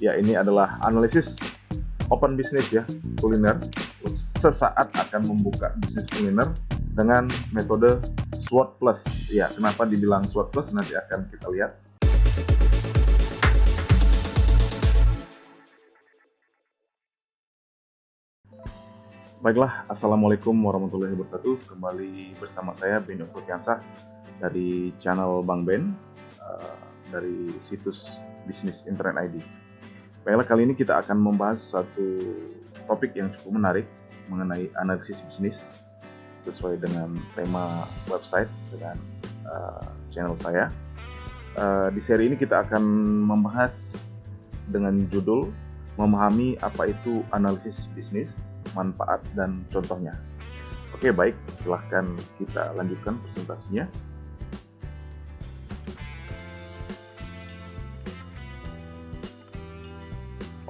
Ya, ini adalah analisis open business ya, kuliner. Sesaat akan membuka bisnis kuliner dengan metode SWOT plus. Ya, kenapa dibilang SWOT plus nanti akan kita lihat. Baiklah, Assalamualaikum warahmatullahi wabarakatuh. Kembali bersama saya Ben Yofrutiansah dari channel Bang Ben, dari situs Bisnis Internet ID. Baiklah, kali ini kita akan membahas satu topik yang cukup menarik mengenai analisis bisnis sesuai dengan tema website dengan channel saya. Di seri ini kita akan membahas dengan judul memahami apa itu analisis bisnis, manfaat dan contohnya. Oke, baik, silahkan kita lanjutkan presentasinya.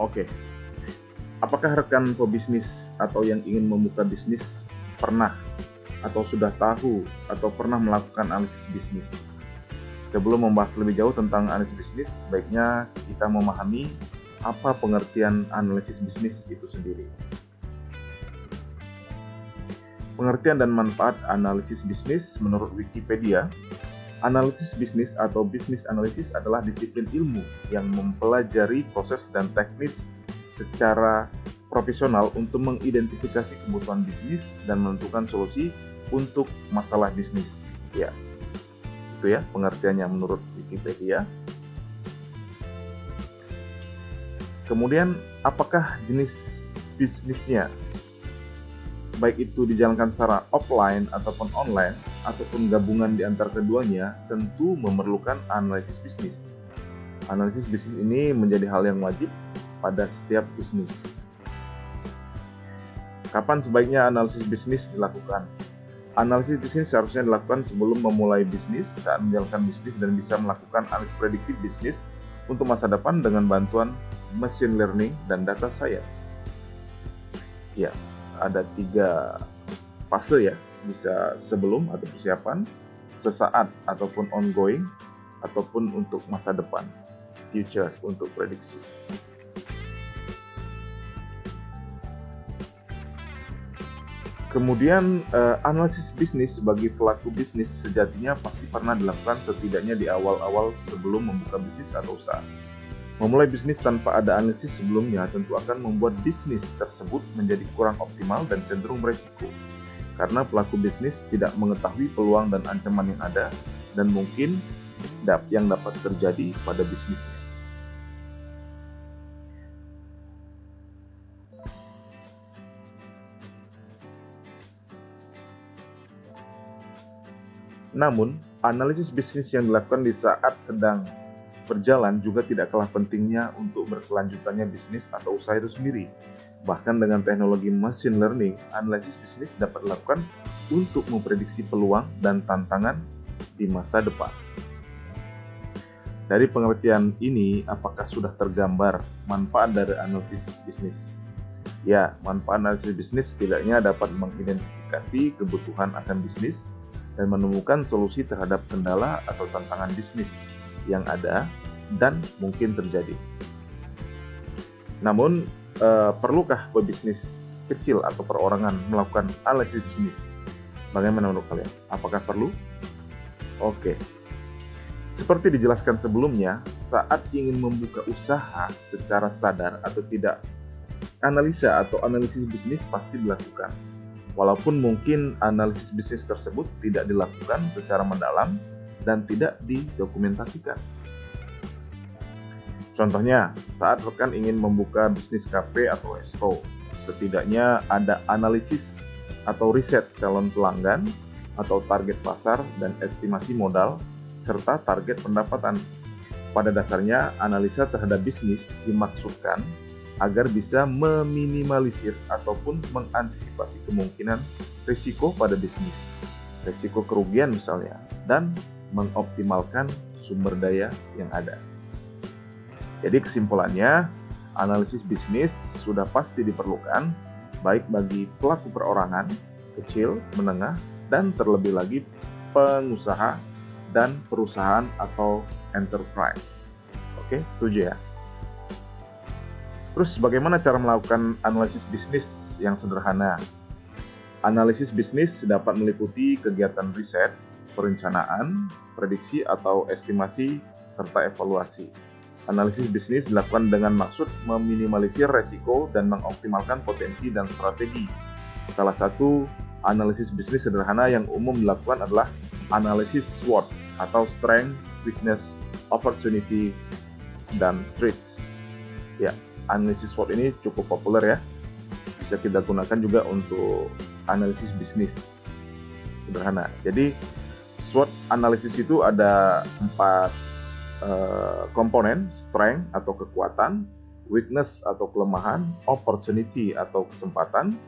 Oke, apakah rekan pebisnis atau yang ingin membuka bisnis pernah atau sudah tahu atau pernah melakukan analisis bisnis? Sebelum membahas lebih jauh tentang analisis bisnis, baiknya kita memahami apa pengertian analisis bisnis itu sendiri. Pengertian dan manfaat analisis bisnis menurut Wikipedia, analisis bisnis atau business analysis adalah disiplin ilmu yang mempelajari proses dan teknis secara profesional untuk mengidentifikasi kebutuhan bisnis dan menentukan solusi untuk masalah bisnis. Ya, itu ya pengertiannya menurut Wikipedia. Kemudian, apakah jenis bisnisnya? Baik itu dijalankan secara offline ataupun online, ataupun gabungan di antara keduanya, tentu memerlukan analisis bisnis. Analisis bisnis ini menjadi hal yang wajib pada setiap bisnis. Kapan sebaiknya analisis bisnis dilakukan? Analisis bisnis seharusnya dilakukan sebelum memulai bisnis, saat menjalankan bisnis, dan bisa melakukan analisis prediktif bisnis untuk masa depan dengan bantuan machine learning dan data science. Ya, ada 3 fase ya, bisa sebelum atau persiapan, sesaat ataupun ongoing, ataupun untuk masa depan, future untuk prediksi. Kemudian analisis bisnis bagi pelaku bisnis sejatinya pasti pernah dilakukan setidaknya di awal-awal sebelum membuka bisnis atau usaha. Memulai bisnis tanpa ada analisis sebelumnya tentu akan membuat bisnis tersebut menjadi kurang optimal dan cenderung beresiko. Karena pelaku bisnis tidak mengetahui peluang dan ancaman yang ada dan mungkin yang dapat terjadi pada bisnisnya. Namun, analisis bisnis yang dilakukan di saat sedang berjalan juga tidak kalah pentingnya untuk berkelanjutannya bisnis atau usaha itu sendiri. Bahkan dengan teknologi machine learning, analisis bisnis dapat dilakukan untuk memprediksi peluang dan tantangan di masa depan. Dari pengertian ini, apakah sudah tergambar manfaat dari analisis bisnis? Ya, manfaat analisis bisnis setidaknya dapat mengidentifikasi kebutuhan akan bisnis dan menemukan solusi terhadap kendala atau tantangan bisnis yang ada dan mungkin terjadi. Namun, perlukah pebisnis kecil atau perorangan melakukan analisis bisnis? Bagaimana menurut kalian? Apakah perlu? Oke. Seperti dijelaskan sebelumnya, saat ingin membuka usaha secara sadar atau tidak, analisa atau analisis bisnis pasti dilakukan. Walaupun mungkin analisis bisnis tersebut tidak dilakukan secara mendalam dan tidak didokumentasikan. Contohnya, saat rekan ingin membuka bisnis kafe atau resto, setidaknya ada analisis atau riset calon pelanggan atau target pasar dan estimasi modal serta target pendapatan. Pada dasarnya, analisa terhadap bisnis dimaksudkan agar bisa meminimalisir ataupun mengantisipasi kemungkinan risiko pada bisnis, risiko kerugian misalnya, dan mengoptimalkan sumber daya yang ada. Jadi kesimpulannya, analisis bisnis sudah pasti diperlukan, baik bagi pelaku perorangan, kecil, menengah, dan terlebih lagi pengusaha dan perusahaan atau enterprise. Oke, setuju ya? Terus bagaimana cara melakukan analisis bisnis yang sederhana? Analisis bisnis dapat meliputi kegiatan riset, perencanaan, prediksi atau estimasi, serta evaluasi. Analisis bisnis dilakukan dengan maksud meminimalisir resiko dan mengoptimalkan potensi dan strategi. Salah satu analisis bisnis sederhana yang umum dilakukan adalah analisis SWOT atau Strength, Weakness, Opportunity, dan Threats. Ya, analisis SWOT ini cukup populer ya. Bisa kita gunakan juga untuk analisis bisnis sederhana. Jadi SWOT analisis itu ada 4 komponen: strength atau kekuatan, weakness atau kelemahan, opportunity atau kesempatan,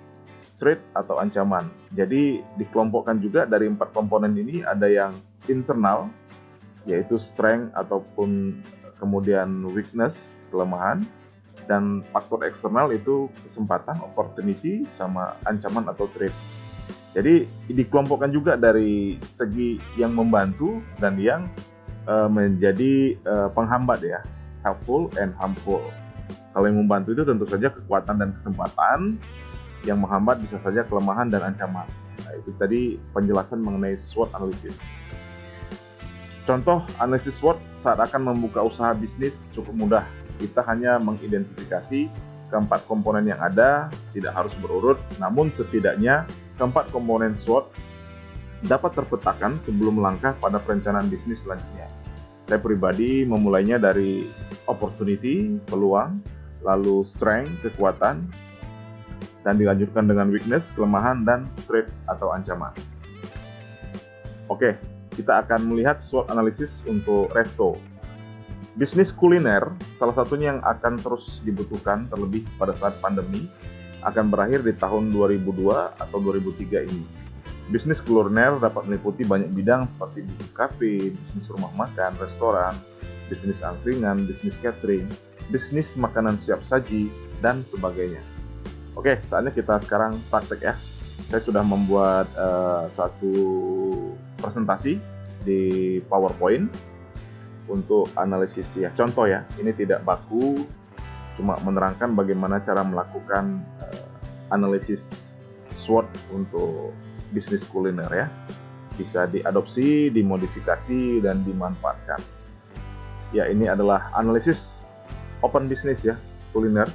threat atau ancaman. Jadi dikelompokkan juga dari 4 komponen ini, ada yang internal yaitu strength ataupun kemudian weakness, kelemahan, dan faktor eksternal itu kesempatan, opportunity, sama ancaman atau threat. Jadi dikelompokkan juga dari segi yang membantu dan yang menjadi penghambat ya, helpful and harmful. Kalau yang membantu itu tentu saja kekuatan dan kesempatan, yang menghambat bisa saja kelemahan dan ancaman. Nah, itu tadi penjelasan mengenai SWOT analisis. Contoh analisis SWOT saat akan membuka usaha bisnis cukup mudah. Kita hanya mengidentifikasi keempat komponen yang ada, tidak harus berurut, namun setidaknya keempat komponen SWOT dapat terpetakan sebelum melangkah pada perencanaan bisnis selanjutnya. Saya pribadi memulainya dari opportunity, peluang, lalu strength, kekuatan, dan dilanjutkan dengan weakness, kelemahan, dan threat atau ancaman. Oke, kita akan melihat SWOT analisis untuk resto. Bisnis kuliner, salah satunya yang akan terus dibutuhkan terlebih pada saat pandemi, akan berakhir di tahun 2002 atau 2003 ini. Bisnis kuliner dapat meliputi banyak bidang seperti bisnis kafe, bisnis rumah makan, restoran, bisnis angkringan, bisnis catering, bisnis makanan siap saji, dan sebagainya. Oke, saatnya kita sekarang praktek ya. Saya sudah membuat satu presentasi di PowerPoint untuk analisis ya, contoh ya, ini tidak baku, cuma menerangkan bagaimana cara melakukan analisis SWOT untuk bisnis kuliner ya. Bisa diadopsi, dimodifikasi, dan dimanfaatkan. Ya, ini adalah analisis open business ya, kuliner.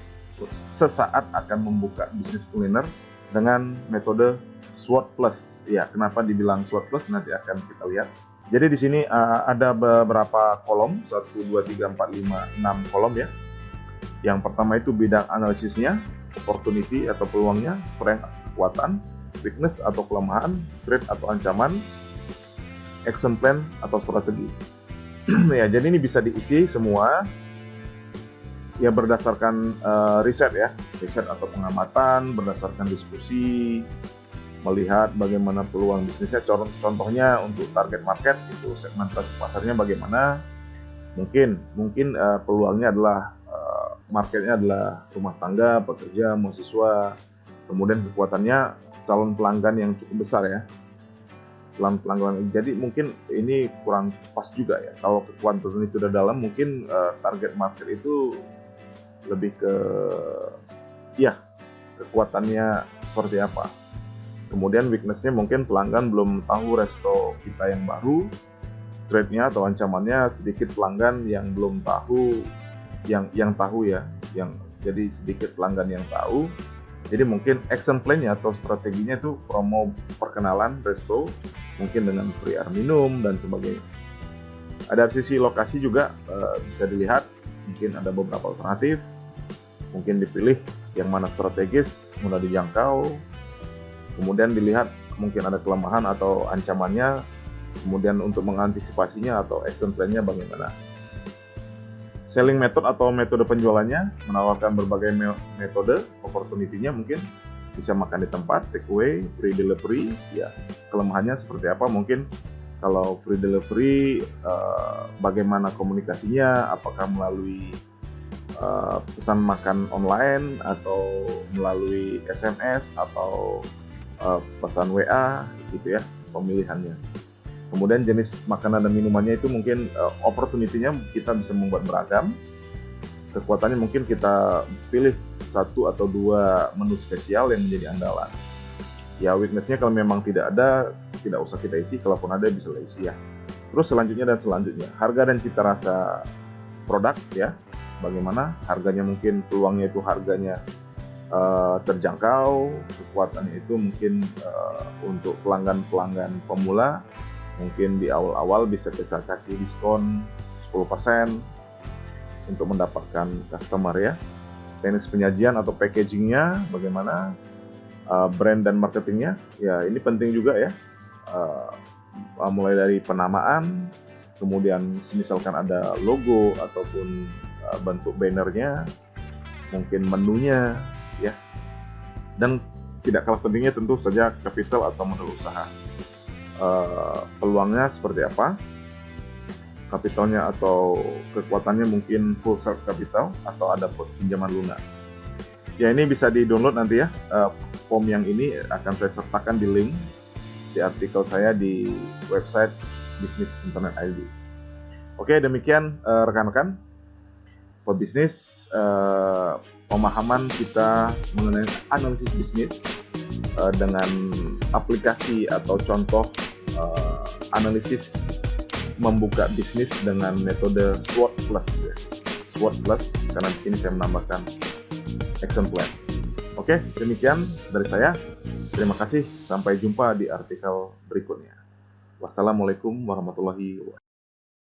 Sesaat akan membuka bisnis kuliner dengan metode SWOT plus. Ya, kenapa dibilang SWOT plus nanti akan kita lihat. Jadi di sini ada beberapa kolom, 1, 2, 3, 4, 5, 6 kolom ya. Yang pertama itu bidang analisisnya, opportunity atau peluangnya, strength kekuatan, weakness atau kelemahan, threat atau ancaman, action plan atau strategi. Ya, jadi ini bisa diisi semua ya berdasarkan riset ya, riset atau pengamatan, berdasarkan diskusi, melihat bagaimana peluang bisnisnya. Contohnya untuk target market itu segmentasi pasarnya bagaimana. Mungkin peluangnya adalah marketnya adalah rumah tangga, pekerja, mahasiswa. Kemudian kekuatannya calon pelanggan yang cukup besar ya, calon pelanggan. Jadi mungkin ini kurang pas juga ya. Kalau kekuatan itu sudah dalam, mungkin target market itu lebih ke ya kekuatannya seperti apa. Kemudian weakness-nya mungkin pelanggan belum tahu resto kita yang baru. Threat-nya atau ancamannya sedikit pelanggan yang belum tahu, yang tahu ya, jadi sedikit pelanggan yang tahu. Jadi mungkin action plan-nya atau strateginya itu promo perkenalan resto, mungkin dengan free air minum dan sebagainya. Ada sisi lokasi juga bisa dilihat, mungkin ada beberapa alternatif. Mungkin dipilih yang mana strategis, mudah dijangkau. Kemudian dilihat mungkin ada kelemahan atau ancamannya, kemudian untuk mengantisipasinya atau action plan-nya bagaimana. Selling method atau metode penjualannya, menawarkan berbagai metode. Opportunity-nya mungkin bisa makan di tempat, take away, free delivery. Ya, kelemahannya seperti apa? Mungkin kalau free delivery, bagaimana komunikasinya, apakah melalui pesan makan online atau melalui SMS atau pesan WA gitu ya, pemilihannya. Kemudian jenis makanan dan minumannya itu mungkin opportunity-nya kita bisa membuat beragam. kekuatannya mungkin kita pilih satu atau dua menu spesial yang menjadi andalan. Ya weakness-nya kalau memang tidak ada, tidak usah kita isi, kalaupun ada bisa isi ya. Terus selanjutnya, harga dan cita rasa produk ya. Bagaimana harganya, mungkin peluangnya itu harganya terjangkau, kekuatannya itu mungkin untuk pelanggan pemula, mungkin di awal-awal bisa kita kasih diskon 10% untuk mendapatkan customer ya. Teknis penyajian atau packagingnya bagaimana, brand dan marketingnya ya ini penting juga ya, mulai dari penamaan, kemudian misalkan ada logo ataupun bentuk bannernya, mungkin menunya ya, dan tidak kalah pentingnya tentu saja capital atau modal usaha. Peluangnya seperti apa, kapitalnya atau kekuatannya mungkin full self capital atau ada pinjaman lunak. Ya ini bisa di-download nanti ya, form yang ini akan saya sertakan di link di artikel saya di website Bisnis Internet ID. Oke, demikian rekan-rekan pebisnis, pemahaman kita mengenai analisis bisnis dengan aplikasi atau contoh analisis membuka bisnis dengan metode SWOT plus ya. SWOT plus karena di sini saya menambahkan action plan. Oke, demikian dari saya. Terima kasih, sampai jumpa di artikel berikutnya. Wassalamualaikum warahmatullahi wabarakatuh.